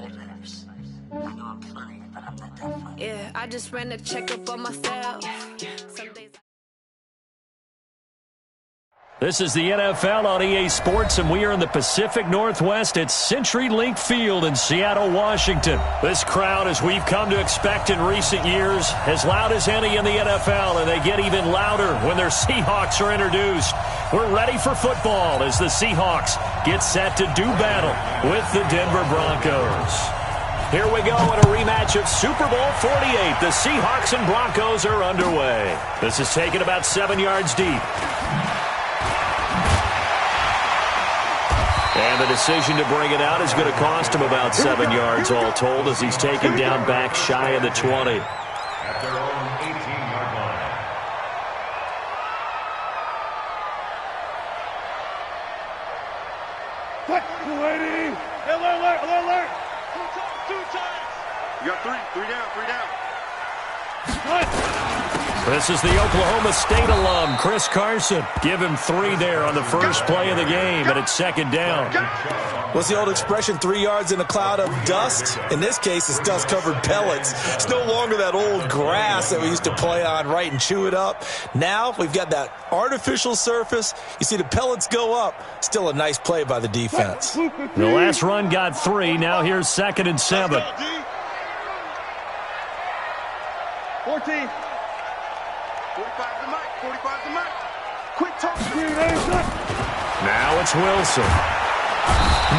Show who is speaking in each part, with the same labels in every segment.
Speaker 1: everybody lives. I know I'm funny, but I'm not that funny.
Speaker 2: Yeah, I just ran a checkup on myself. Some days.
Speaker 3: This is the NFL on EA Sports, and we are in the Pacific Northwest at CenturyLink Field in Seattle, Washington. This crowd, as we've come to expect in recent years, as loud as any in the NFL, and they get even louder when their Seahawks are introduced. We're ready for football as the Seahawks get set to do battle with the Denver Broncos. Here we go in a rematch of Super Bowl 48. The Seahawks and Broncos are underway. This is taken about 7 yards deep. And the decision to bring it out is going to cost him about 7 yards all told as he's taken down back shy of the 20.
Speaker 4: At their own 18-yard line.
Speaker 5: Waiting. Alert. Two times.
Speaker 6: You got three down.
Speaker 3: This is the Oklahoma State alum, Chris Carson. Give him 3 there on the first play of the game, and it's second down.
Speaker 7: What's the old expression, 3 yards in a cloud of dust? In this case, it's dust-covered pellets. It's no longer that old grass that we used to play on, right, and chew it up. Now we've got that artificial surface. You see the pellets go up. Still a nice play by the defense.
Speaker 3: The last run got 3. Now here's 2nd and 7.
Speaker 6: 14. 45 to Mike. Quick toss.
Speaker 3: Now it's Wilson.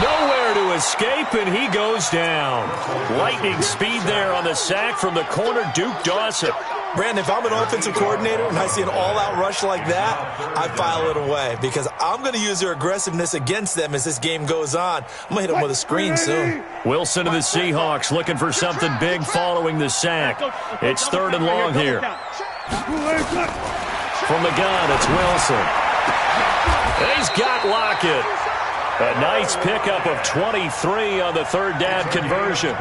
Speaker 3: Nowhere to escape, and he goes down. Lightning speed there on the sack from the corner, Duke Dawson.
Speaker 7: Brandon, if I'm an offensive coordinator and I see an all-out rush like that, I file it away because I'm going to use their aggressiveness against them as this game goes on. I'm going to hit them with a screen soon.
Speaker 3: Wilson and the Seahawks looking for something big following the sack. It's 3rd and long here. From the gun, it's Wilson. He's got Lockett. A nice pickup of 23 on the 3rd down conversion.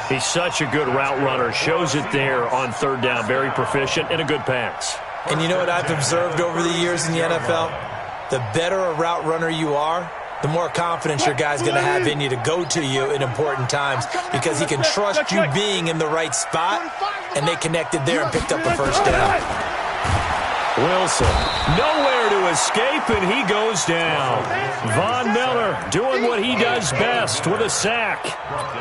Speaker 3: He's such a good route runner. Shows it there on 3rd down. Very proficient and a good pass.
Speaker 7: And you know what I've observed over the years in the NFL? The better a route runner you are, the more confidence your guy's going to have in you to go to you in important times because he can trust you being in the right spot, and they connected there and picked up a first down.
Speaker 3: Wilson, nowhere to escape, and he goes down. Von Miller doing what he does best with a sack.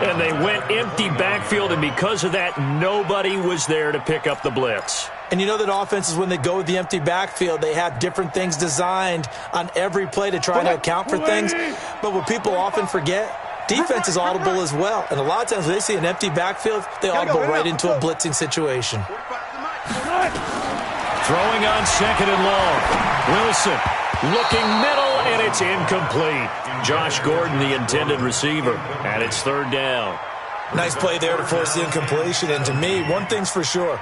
Speaker 3: And they went empty backfield, and because of that, nobody was there to pick up the blitz.
Speaker 7: And you know that offenses, when they go with the empty backfield, they have different things designed on every play to try to account for things. But what people often forget, defense is audible as well. And a lot of times when they see an empty backfield, they audible right into a blitzing situation.
Speaker 3: Throwing on 2nd and long. Wilson looking middle, and it's incomplete. Josh Gordon, the intended receiver, and it's 3rd down.
Speaker 7: Nice play there to force the incompletion. And to me, one thing's for sure.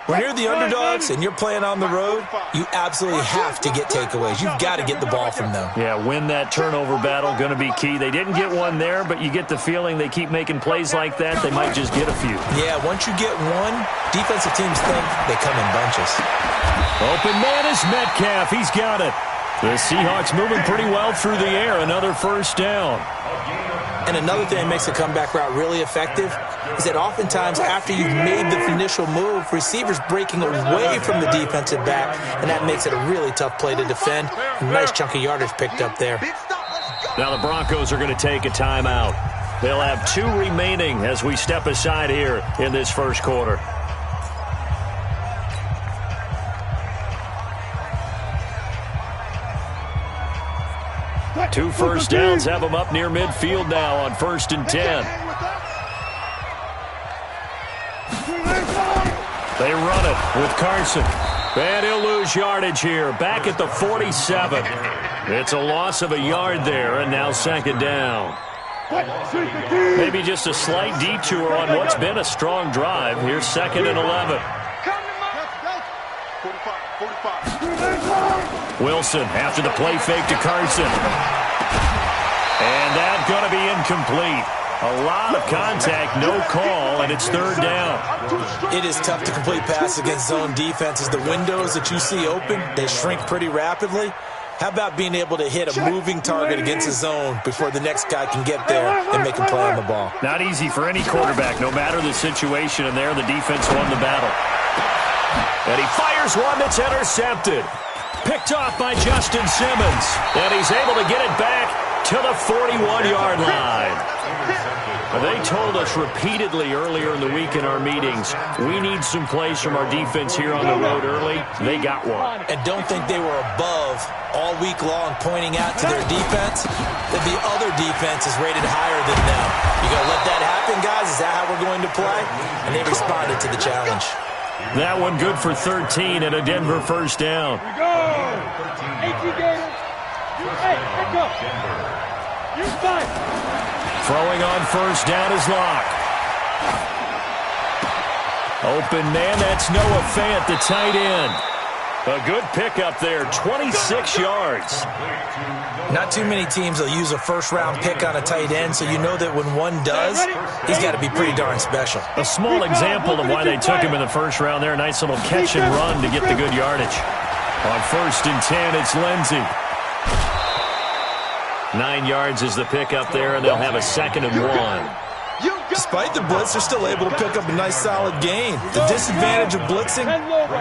Speaker 7: When you're the underdogs and you're playing on the road, you absolutely have to get takeaways. You've got to get the ball from them.
Speaker 3: Yeah, win that turnover battle, going to be key. They didn't get one there, but you get the feeling they keep making plays like that, they might just get a few.
Speaker 7: Yeah, once you get one, defensive teams think they come in bunches.
Speaker 3: Open man is Metcalf. He's got it. The Seahawks moving pretty well through the air. Another first down.
Speaker 7: And another thing that makes a comeback route really effective is that oftentimes after you've made the initial move, receivers breaking away from the defensive back, and that makes it a really tough play to defend. A nice chunk of yardage picked up there.
Speaker 3: Now the Broncos are going to take a timeout. They'll have 2 remaining as we step aside here in this first quarter. 2 first downs have them up near midfield now on 1st and 10. They run it with Carson. And he'll lose yardage here. Back at the 47. It's a loss of a yard there, and now 2nd down. Maybe just a slight detour on what's been a strong drive. Here's 2nd and 11. Wilson after the play fake to Carson. And that's going to be incomplete. A lot of contact, no call, and it's 3rd down.
Speaker 7: It is tough to complete passes against zone defenses. The windows that you see open, they shrink pretty rapidly. How about being able to hit a moving target against his zone before the next guy can get there and make him play on the ball?
Speaker 3: Not easy for any quarterback, no matter the situation, and there the defense won the battle. And he fires one that's intercepted. Picked off by Justin Simmons. And he's able to get it back to the 41-yard line. They told us repeatedly earlier in the week in our meetings, we need some plays from our defense here on the road early. They got one.
Speaker 7: And don't think they were above all week long pointing out to their defense that the other defense is rated higher than them. You going to let that happen, guys? Is that how we're going to play? And they responded to the challenge.
Speaker 3: That one good for 13 and a Denver first down.
Speaker 5: Here we go. 18 Gators. Hey, back up. You're fine.
Speaker 3: Throwing on first down is Locke. Open man, that's Noah Fant, the tight end. A good pickup there, 26 yards.
Speaker 7: Not too many teams will use a first-round pick on a tight end, so you know that when one does, he's got to be pretty darn special.
Speaker 3: A small example of why they took him in the first round there. Nice little catch and run to get the good yardage. On 1st and 10, it's Lindsey. 9 yards is the pickup there, and they'll have a 2nd and 1.
Speaker 7: Despite the blitz, they're still able to pick up a nice solid gain. The disadvantage of blitzing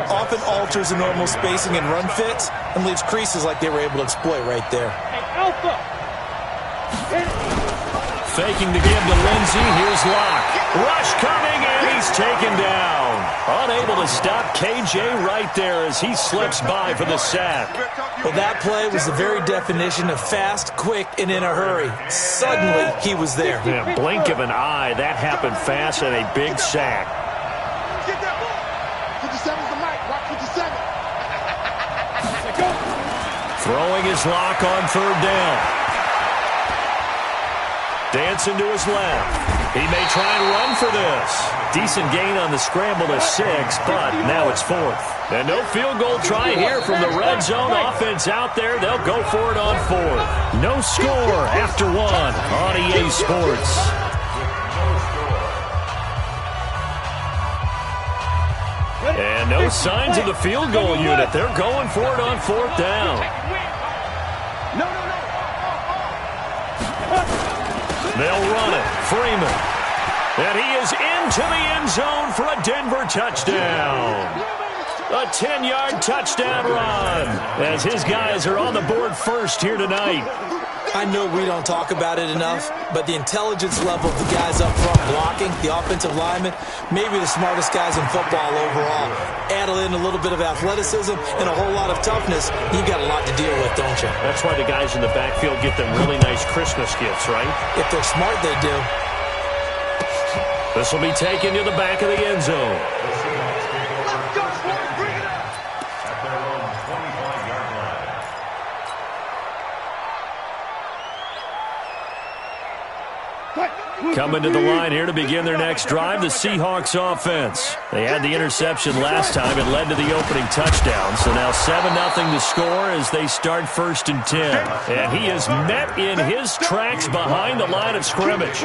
Speaker 7: often alters the normal spacing and run fits and leaves creases like they were able to exploit right there.
Speaker 3: Faking the give to Lindsey. Here's Locke. Rush coming, and he's taken down. Unable to stop KJ right there as he slips by for the sack.
Speaker 7: Well, that play was the very definition of fast, quick, and in a hurry. Suddenly, he was there.
Speaker 3: In a blink of an eye, that happened fast and a big sack.
Speaker 6: Get that ball. 57's the mic. Watch 57.
Speaker 3: Throwing his Locke on 3rd down. Dancing to his left. He may try and run for this. Decent gain on the scramble to 6, but now it's 4th. And no field goal try here from the red zone offense out there. They'll go for it on 4th. No score after 1 on EA Sports. And no signs of the field goal unit. They're going for it on 4th down. They'll run it. Freeman. And he is into the end zone for a Denver touchdown. A 10-yard touchdown run as his guys are on the board first here tonight.
Speaker 7: I know we don't talk about it enough, but the intelligence level of the guys up front blocking, the offensive linemen, maybe the smartest guys in football overall. Add in a little bit of athleticism and a whole lot of toughness, you've got a lot to deal with, don't you?
Speaker 3: That's why the guys in the backfield get them really nice Christmas gifts, right?
Speaker 7: If they're smart, they do.
Speaker 3: This will be taken to the back of the end zone. Coming to the line here to begin their next drive, the Seahawks offense. They had the interception last time. It led to the opening touchdown. So now 7-0 to score as they start 1st and 10. And he is met in his tracks behind the line of scrimmage.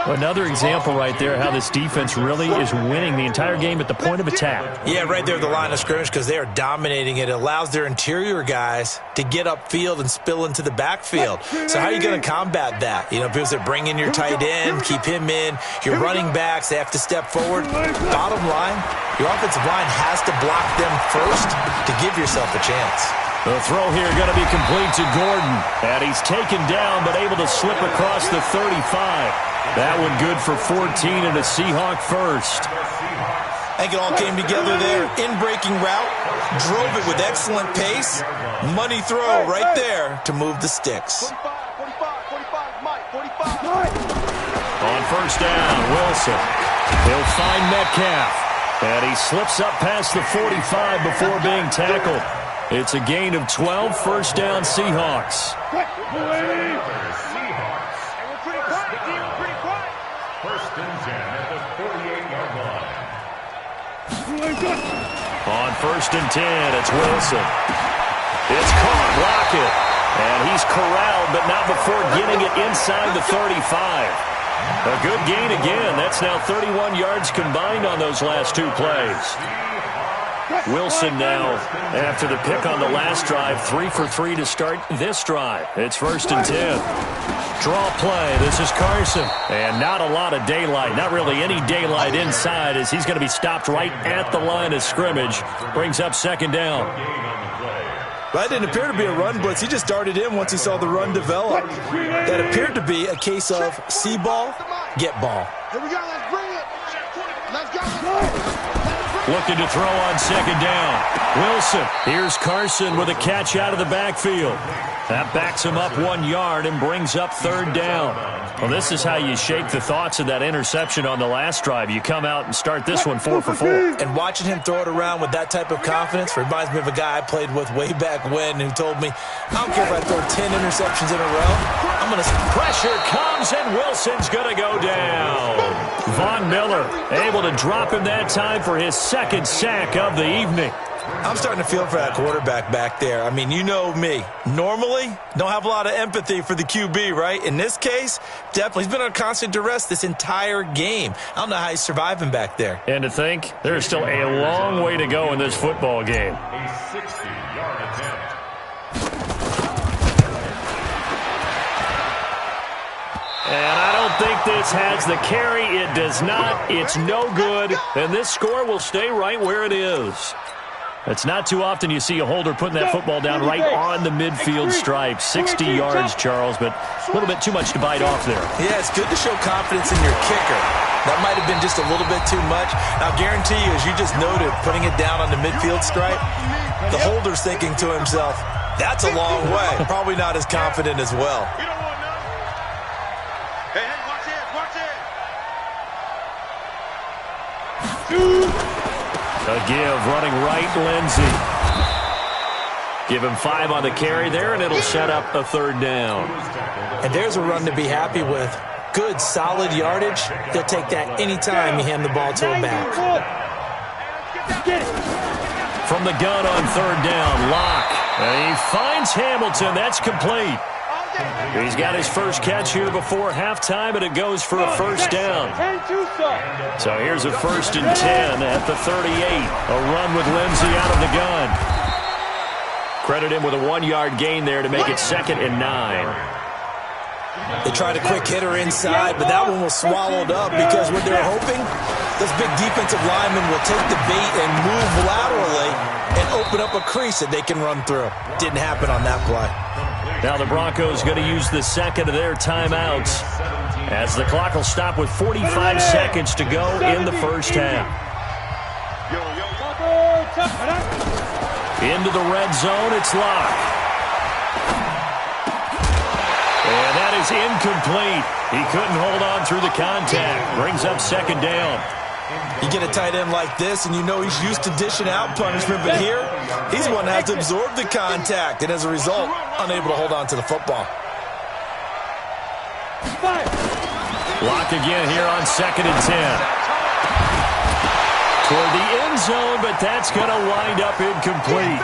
Speaker 3: Another example right there how this defense really is winning the entire game at the point of attack.
Speaker 7: Yeah, right there at the line of scrimmage because they are dominating it. It allows their interior guys to get upfield and spill into the backfield. So how are you going to combat that? You know, because they bring in your tight end, keep him in. Your running backs, they have to step forward. Bottom line, your offensive line has to block them first to give yourself a chance.
Speaker 3: The throw here going to be complete to Gordon. And he's taken down but able to slip across the 35. That one good for 14 and a Seahawk first.
Speaker 7: I think it all came together there. In-breaking route, drove it with excellent pace. Money throw right there to move the sticks.
Speaker 6: 45, Mike, 45.
Speaker 3: On 1st down, Wilson. He'll find Metcalf. And he slips up past the 45 before being tackled. It's a gain of 12, 1st down Seahawks. On 1st and 10, it's Wilson. It's caught, Lockett. And he's corralled, but not before getting it inside the 35. A good gain again. That's now 31 yards combined on those last 2 plays. Wilson now, after the pick on the last drive, 3 for 3 to start this drive. It's 1st and 10. Draw play. This is Carson. And not a lot of daylight. Not really any daylight inside as he's going to be stopped right at the line of scrimmage. Brings up 2nd down.
Speaker 7: That didn't appear to be a run blitz. He just darted in once he saw the run develop. That appeared to be a case of see ball, get ball.
Speaker 6: Here we go. Let's bring it. Let's go.
Speaker 3: Looking to throw on 2nd down. Wilson. Here's Carson with a catch out of the backfield. That backs him up 1 yard and brings up 3rd down. Well, this is how you shake the thoughts of that interception on the last drive. You come out and start this one 4 for 4.
Speaker 7: And watching him throw it around with that type of confidence reminds me of a guy I played with way back when who told me, I don't care if I throw 10 interceptions in a row. I'm going to...
Speaker 3: Pressure comes, and Wilson's going to go down. Von Miller able to drop him that time for his 2nd sack of the evening.
Speaker 7: I'm starting to feel for that quarterback back there. I mean, you know me. Normally, don't have a lot of empathy for the QB, right? In this case, definitely. He's been under constant duress this entire game. I don't know how he's surviving back there.
Speaker 3: And to think, there's still a long way to go in this football game.
Speaker 4: A 60-yard attempt.
Speaker 3: And I don't think this has the carry. It does not. It's no good. And this score will stay right where it is. It's not too often you see a holder putting that football down right on the midfield stripe. 60 yards, Charles, but a little bit too much to bite off there.
Speaker 7: Yeah, it's good to show confidence in your kicker. That might have been just a little bit too much. I'll guarantee you, as you just noted, putting it down on the midfield stripe, the holder's thinking to himself, that's a long way. Probably not as confident as well.
Speaker 6: Hey, watch it, watch it.
Speaker 3: A give, running right, Lindsey. Give him 5 on the carry there, and it'll set up a 3rd down.
Speaker 7: And there's a run to be happy with. Good, solid yardage. They'll take that anytime you hand the ball to a back.
Speaker 3: From the gun on 3rd down, Locke. And he finds Hamilton. That's complete. He's got his first catch here before halftime, and it goes for a 1st down. So here's a 1st and 10 at the 38. A run with Lindsey out of the gun. Credit him with a 1-yard gain there to make it 2nd and 9.
Speaker 7: They tried a quick hitter inside, but that one was swallowed up because what they're hoping, those big defensive linemen will take the bait and move laterally and open up a crease that they can run through. Didn't happen on that play.
Speaker 3: Now the Broncos going to use the 2nd of their timeouts as the clock will stop with 45 seconds to go in the 1st half. Into the red zone, it's Locke. And that is incomplete. He couldn't hold on through the contact. Brings up 2nd down.
Speaker 7: You get a tight end like this, and you know he's used to dishing out punishment, but here, he's the one that has to absorb the contact, and as a result, unable to hold on to the football.
Speaker 3: Lock again here on 2nd and 10. Toward the end zone, but that's going to wind up incomplete.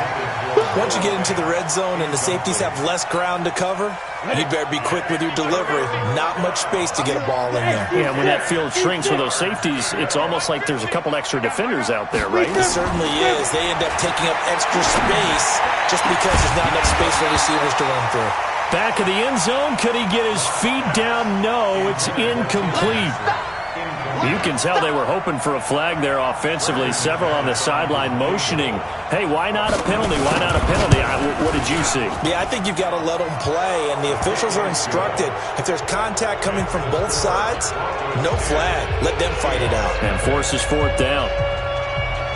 Speaker 7: Once you get into the red zone and the safeties have less ground to cover, you better be quick with your delivery. Not much space to get a ball in there.
Speaker 3: Yeah, when that field shrinks with those safeties, it's almost like there's a couple extra defenders out there, right?
Speaker 7: It certainly is. They end up taking up extra space just because there's not enough space for receivers to run through.
Speaker 3: Back of the end zone, could he get his feet down? No, it's incomplete. You can tell they were hoping for a flag there offensively. Several on the sideline motioning, hey, why not a penalty? Why not a penalty? What did you see?
Speaker 7: Yeah, I think you've got to let them play, and the officials are instructed. If there's contact coming from both sides, no flag. Let them fight it out.
Speaker 3: And forces 4th down.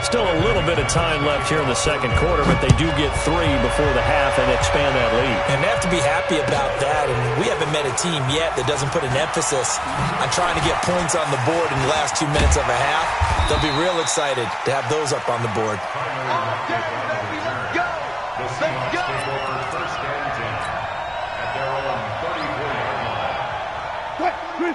Speaker 3: Still a little bit of time left here in the 2nd quarter, but they do get 3 before the half and expand that lead.
Speaker 7: And they have to be happy about that. And we haven't met a team yet that doesn't put an emphasis on trying to get points on the board in the last 2 minutes of a half. They'll be real excited to have those up on the board.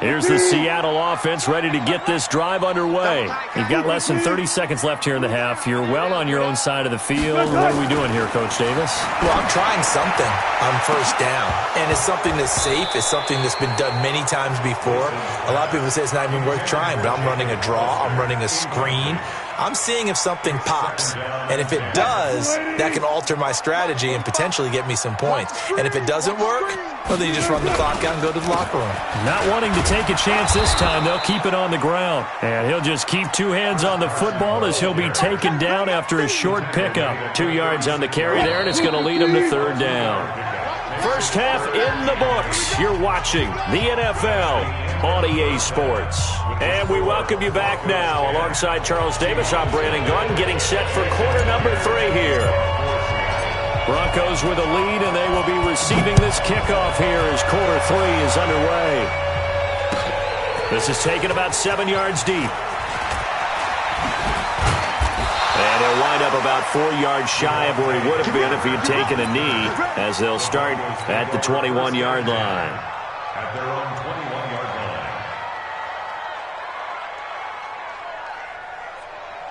Speaker 3: Here's the Seattle offense ready to get this drive underway. You've got less than 30 seconds left here in the half. You're well on your own side of the field. What are we doing here, Coach Davis?
Speaker 7: Well, I'm trying something on 1st down, and it's something that's safe. It's something that's been done many times before. A lot of people say it's not even worth trying, but I'm running a draw. I'm running a screen. I'm seeing if something pops. And if it does, that can alter my strategy and potentially get me some points. And if it doesn't work, well, then you just run the clock out and go to the locker room.
Speaker 3: Not wanting to take a chance this time, they'll keep it on the ground. And he'll just keep two hands on the football as he'll be taken down after a short pickup. 2 yards on the carry there, and it's going to lead him to third down. First half in the books. You're watching the NFL on EA Sports. And we welcome you back now. Alongside Charles Davis, I'm Brandon Gunn, getting set for quarter number 3 here. Broncos with a lead, and they will be receiving this kickoff here as quarter 3 is underway. This is taken about 7 yards deep. And he'll wind up about 4 yards shy of where he would have been if he had taken a knee, as they'll start at the 21-yard line.
Speaker 4: At their own 21-yard line.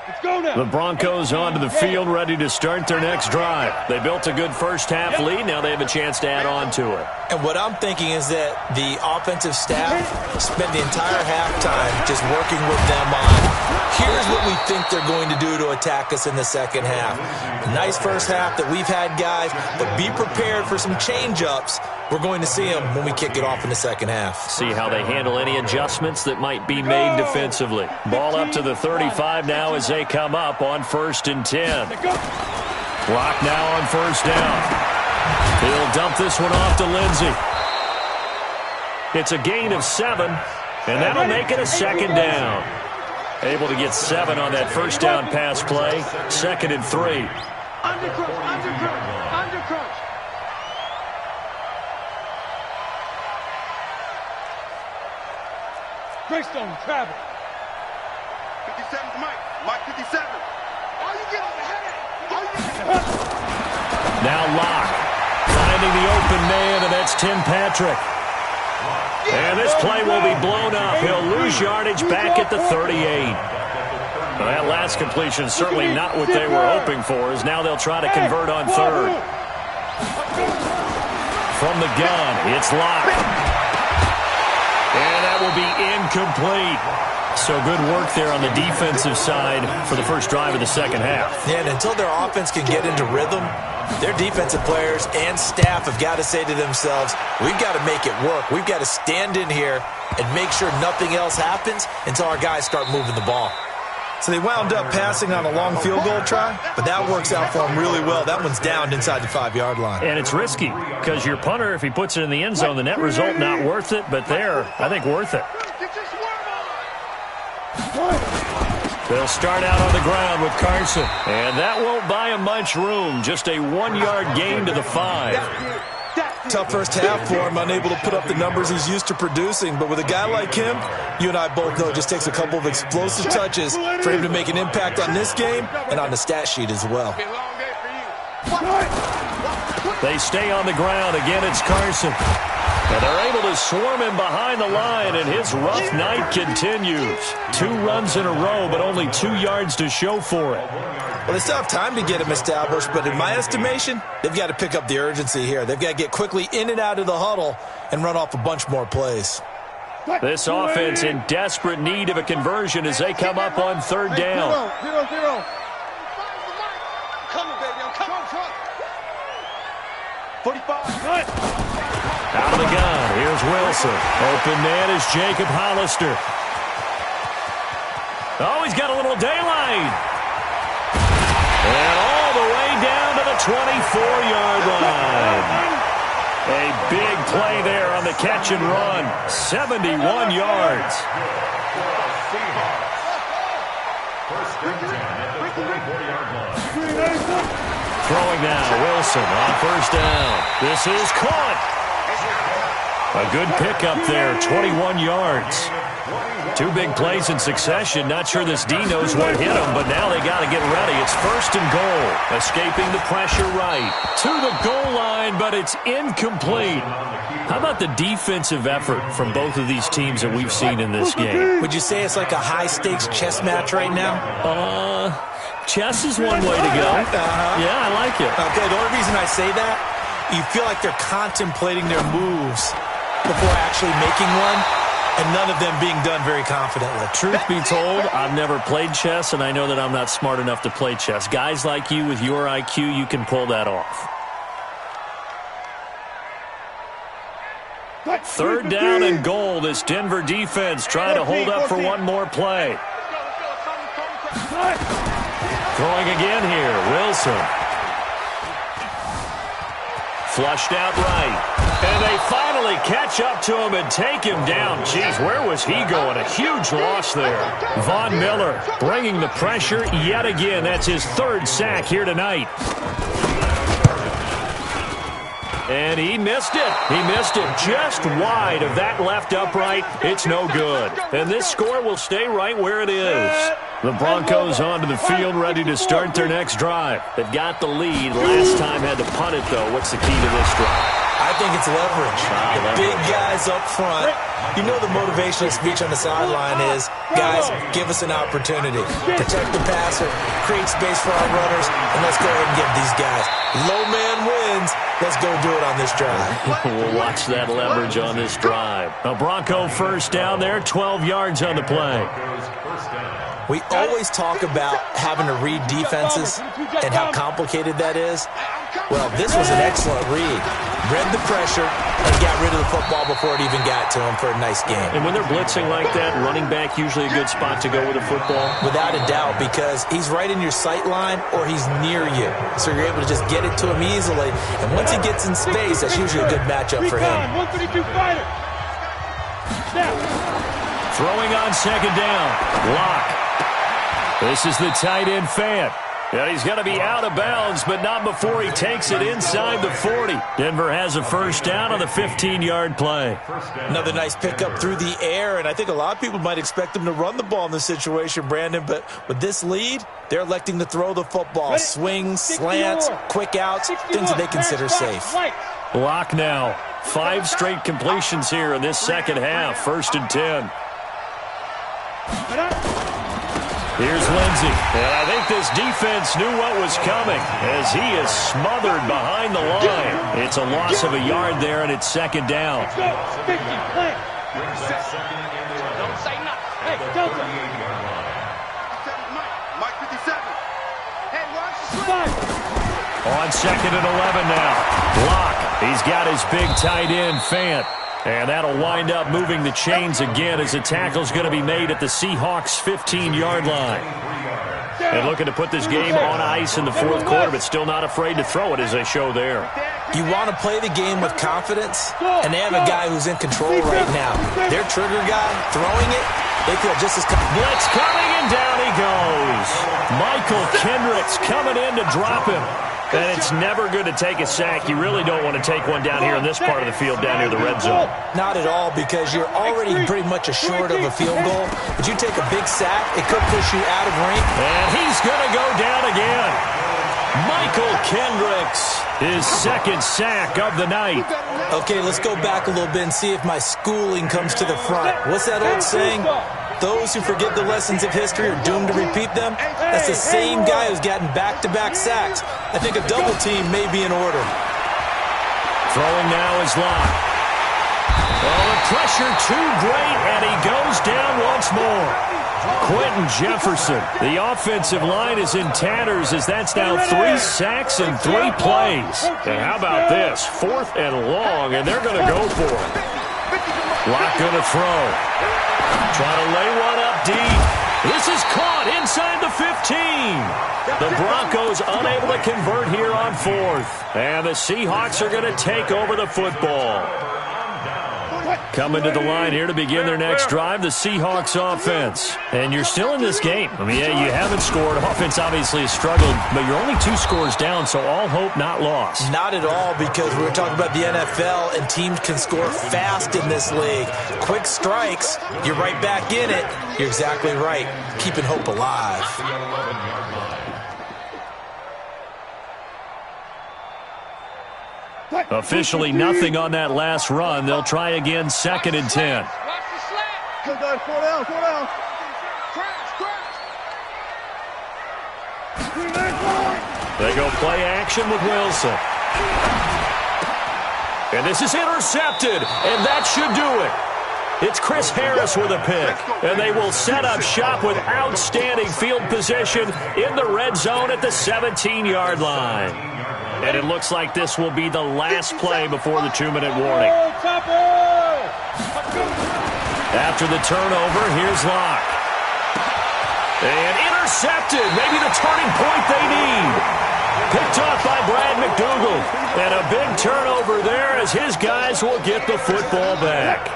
Speaker 5: Let's go now.
Speaker 3: The Broncos onto the field, ready to start their next drive. They built a good first-half lead. Now they have a chance to add on to it.
Speaker 7: And what I'm thinking is that the offensive staff spent the entire halftime just working with them on, here's what we think they're going to do to attack us in the second half. Nice first half that we've had, guys, but be prepared for some change-ups. We're going to see them when we kick it off in the second half.
Speaker 3: See how they handle any adjustments that might be made defensively. Ball up to the 35 now as they come up on 1st and 10. Clock now on first down. He'll dump this one off to Lindsey. It's a gain of 7, and that'll make it a second down. Able to get 7 on that first down pass play. 2nd and 3.
Speaker 5: Undercrunch. Greystone, travel.
Speaker 6: 57's Mike. Mike 57. All you get on the head.
Speaker 3: Now Locke finding the open man, and that's Tim Patrick. And this play will be blown up. He'll lose yardage back at the 38. Well, that last completion certainly not what they were hoping for, as now they'll try to convert on 3rd. From the gun, it's Locke. And that will be incomplete. So good work there on the defensive side for the first drive of the second half.
Speaker 7: Yeah, and until their offense can get into rhythm, their defensive players and staff have got to say to themselves, we've got to make it work. We've got to stand in here and make sure nothing else happens until our guys start moving the ball. So they wound up passing on a long field goal try, but that works out for them really well. That one's down inside the 5-yard line.
Speaker 3: And it's risky because your punter, if he puts it in the end zone, the net result not worth it, but there, I think worth it. They'll start out on the ground with Carson. And that won't buy him much room. Just a 1-yard gain to the 5.
Speaker 7: Tough first half for him, unable to put up the numbers he's used to producing. But with a guy like him, you and I both know it just takes a couple of explosive touches for him to make an impact on this game and on the stat sheet as well.
Speaker 3: They stay on the ground. Again, it's Carson. And they're able to swarm him behind the line, and his rough night continues. 2 runs in a row, but only 2 yards to show for it.
Speaker 7: Well, they still have time to get him established, but in my estimation, they've got to pick up the urgency here. They've got to get quickly in and out of the huddle and run off a bunch more plays.
Speaker 3: This offense in desperate need of a conversion as they come up on 3rd down.
Speaker 6: 0-0. Come on, baby. I'm coming front. 45.
Speaker 3: Out of the gun, here's Wilson. Open man is Jacob Hollister. Oh, he's got a little daylight. And all the way down to the 24-yard line. A big play there on the catch and run. 71 yards.
Speaker 4: First and 10 at the 24-yard line.
Speaker 3: Throwing now, Wilson on first down. This is caught. A good pickup there, 21 yards. 2 big plays in succession. Not sure this D knows what hit him, but now they got to get ready. It's 1st and goal. Escaping the pressure right. To the goal line, but it's incomplete. How about the defensive effort from both of these teams that we've seen in this game?
Speaker 7: Would you say it's like a high-stakes chess match right now?
Speaker 3: Chess is one way to go. Yeah, I like it.
Speaker 7: Okay, the only reason I say that, you feel like they're contemplating their moves before actually making one. and none of them being done very confidently.
Speaker 3: Truth be told, I've never played chess, and I know that I'm not smart enough to play chess. Guys like you with your IQ, you can pull that off. Third down and goal. This Denver defense trying to hold up for one more play. Throwing again here, Wilson. Flushed out right. And they finally catch up to him and take him down. Jeez, where was he going? A huge loss there. Von Miller bringing the pressure yet again. That's his third sack here tonight. And he missed it. He missed it just wide of that left upright. It's no good. And this score will stay right where it is. The Broncos onto the field, ready to start their next drive. They've got the lead. Last time had to punt it, though. What's the key to this drive?
Speaker 7: I think it's leverage. The big guys up front. You know the motivational speech on the sideline is, guys, give us an opportunity. Protect the passer, create space for our runners, and let's go ahead and give these guys. Low man wins. Let's go do it on this drive.
Speaker 3: We'll watch that leverage on this drive. A Bronco first down there, 12 yards on the play.
Speaker 7: We always talk about having to read defenses and how complicated that is. Well, this was an excellent read. Read the pressure and got rid of the football before it even got to him for a nice game.
Speaker 3: And when they're blitzing like that, running back usually a good spot to go with the football?
Speaker 7: Without a doubt, because he's right in your sight line or he's near you. So you're able to just get it to him easily. And once he gets in space, that's usually a good matchup for him.
Speaker 5: 152 fighter.
Speaker 3: Throwing on second down. Lock. This is the tight end Fant. And he's going to be out of bounds, but not before he takes it inside the 40. Denver has a first down on the 15-yard play.
Speaker 7: Another nice pickup through the air, and I think a lot of people might expect him to run the ball in this situation, Brandon, but with this lead, they're electing to throw the football. Swings, slants, quick outs, things that they consider safe.
Speaker 3: Lock now. 5 straight completions here in this second half. 1st and 10. Here's Lindsey. And I think this defense knew what was coming as he is smothered behind the line. It's a loss of a yard there, and it's second down.
Speaker 5: Don't say nothing. Hey, Delta.
Speaker 6: Mike 57. Hey, watch the
Speaker 3: On second and 11 now. Lock. He's got his big tight end, Fant. And that'll wind up moving the chains again as the tackle's going to be made at the Seahawks' 15-yard line. And looking to put this game on ice in the fourth quarter, but still not afraid to throw it as they show there.
Speaker 7: You want to play the game with confidence, and they have a guy who's in control right now. Their trigger guy throwing it, they feel just as confident.
Speaker 3: Blitz coming, and down he goes. Michael Kendricks coming in to drop him. And it's never good to take a sack. You really don't want to take one down here in this part of the field, down near the red zone.
Speaker 7: Not at all, because you're already pretty much assured of a field goal. But you take a big sack, it could push you out of range.
Speaker 3: And he's going to go down again. Michael Kendricks, his second sack of the night.
Speaker 7: Okay, let's go back a little bit and see if my schooling comes to the front. What's that old saying? Those who forget the lessons of history are doomed to repeat them. That's the same guy who's gotten back-to-back sacks. I think a double team may be in order.
Speaker 3: Throwing now is Locke. Oh, the pressure too great, and he goes down once more. Quentin Jefferson. The offensive line is in tatters as that's now 3 sacks in 3 plays. And how about this? 4th and long, and they're going to go for it. Locke going to throw. Trying to lay one up deep. This is caught inside the 15. The Broncos unable to convert here on 4th. And the Seahawks are going to take over the football. Coming to the line here to begin their next drive, the Seahawks offense. And you're still in this game. I mean, yeah, you haven't scored. Offense obviously has struggled, but you're only 2 scores down, so all hope not lost.
Speaker 7: Not at all, because we were talking about the NFL, and teams can score fast in this league. Quick strikes, you're right back in it. You're exactly right. Keeping hope alive.
Speaker 3: Officially nothing on that last run. They'll try again, 2nd and 10. They go play action with Wilson. And this is intercepted, and that should do it. It's Chris Harris with a pick. And they will set up shop with outstanding field position in the red zone at the 17-yard line. And it looks like this will be the last play before the 2-minute warning. After the turnover, here's Locke. And intercepted. Maybe the turning point they need. Picked off by Brad McDougal. And a big turnover there as his guys will get the football back.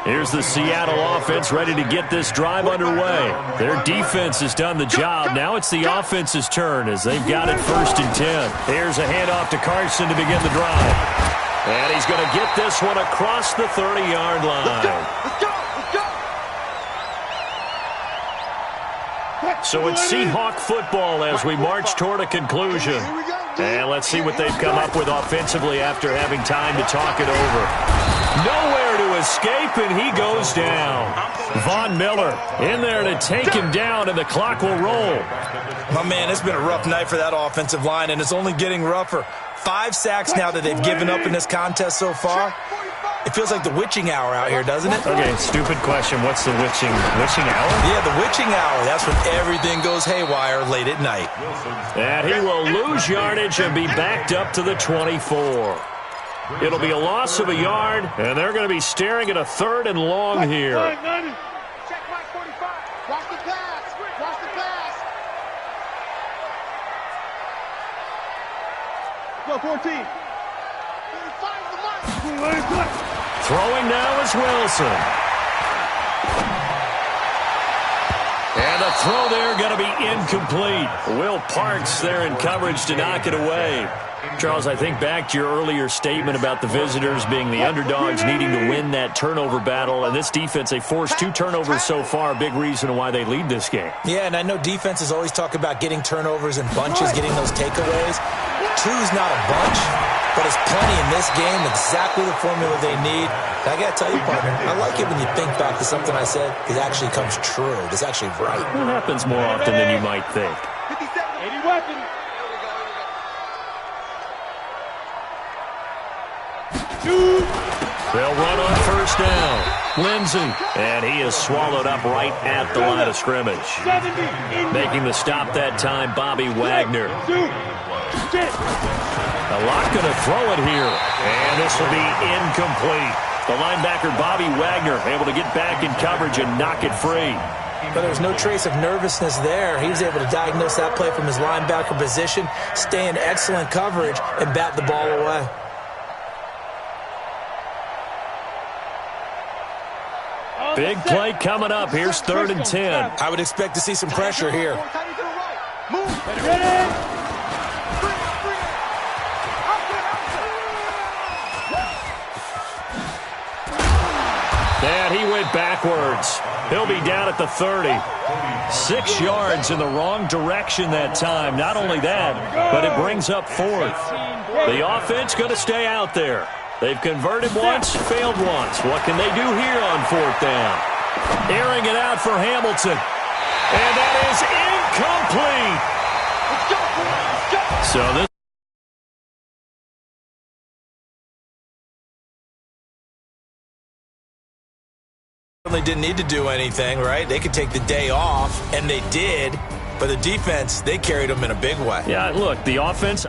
Speaker 3: Here's the Seattle offense ready to get this drive underway. Their defense has done the job. Now it's the offense's turn as they've got it 1st and 10. Here's a handoff to Carson to begin the drive. And he's going to get this one across the 30-yard line.
Speaker 6: Let's go.
Speaker 3: So it's Seahawk football as we march toward a conclusion. And let's see what they've come up with offensively after having time to talk it over. Nowhere to escape, and he goes down. Von Miller in there to take him down, and the clock will roll.
Speaker 7: My man, it's been a rough night for that offensive line, and it's only getting rougher. 5 sacks now that they've given up in this contest so far. It feels like the witching hour out here, doesn't it?
Speaker 3: Okay, stupid question. What's the witching hour?
Speaker 7: Yeah, the witching hour. That's when everything goes haywire late at night.
Speaker 3: And he will lose yardage and be backed up to the 24. It'll be a loss of a yard, and they're going to be staring at a 3rd and long here.
Speaker 6: Check my 45. Watch the pass. Watch the pass. Go 14.
Speaker 3: Throwing now is Wilson. And the throw there going to be incomplete. Will Parks there in coverage to knock it away. Charles, I think back to your earlier statement about the visitors being the underdogs needing to win that turnover battle. And this defense, they forced 2 turnovers so far, a big reason why they lead this game.
Speaker 7: Yeah, and I know defenses always talk about getting turnovers in bunches, getting those takeaways. 2's not a bunch, but it's plenty in this game, exactly the formula they need. And I got to tell you, partner, I like it when you think back to something I said. It actually comes true. It's actually right.
Speaker 3: It happens more often than you might think.
Speaker 6: 80 weapons.
Speaker 3: They'll run on 1st down. Lindsey. And he is swallowed up right at the line of scrimmage. Making the stop that time, Bobby Wagner. A lot going to throw it here. And this will be incomplete. The linebacker, Bobby Wagner, able to get back in coverage and knock it free.
Speaker 7: But there was no trace of nervousness there. He was able to diagnose that play from his linebacker position, stay in excellent coverage, and bat the ball away.
Speaker 3: Big play coming up. Here's 3rd and 10.
Speaker 7: I would expect to see some pressure here.
Speaker 3: And he went backwards. He'll be down at the 30. 6 yards in the wrong direction that time. Not only that, but it brings up 4th. The offense going to stay out there. They've converted once, failed once. What can they do here on 4th down? Airing it out for Hamilton. And that is incomplete. So this
Speaker 7: They didn't need to do anything, right? They could take the day off, and they did. But the defense, they carried them in a big way.
Speaker 3: Yeah, look, the offense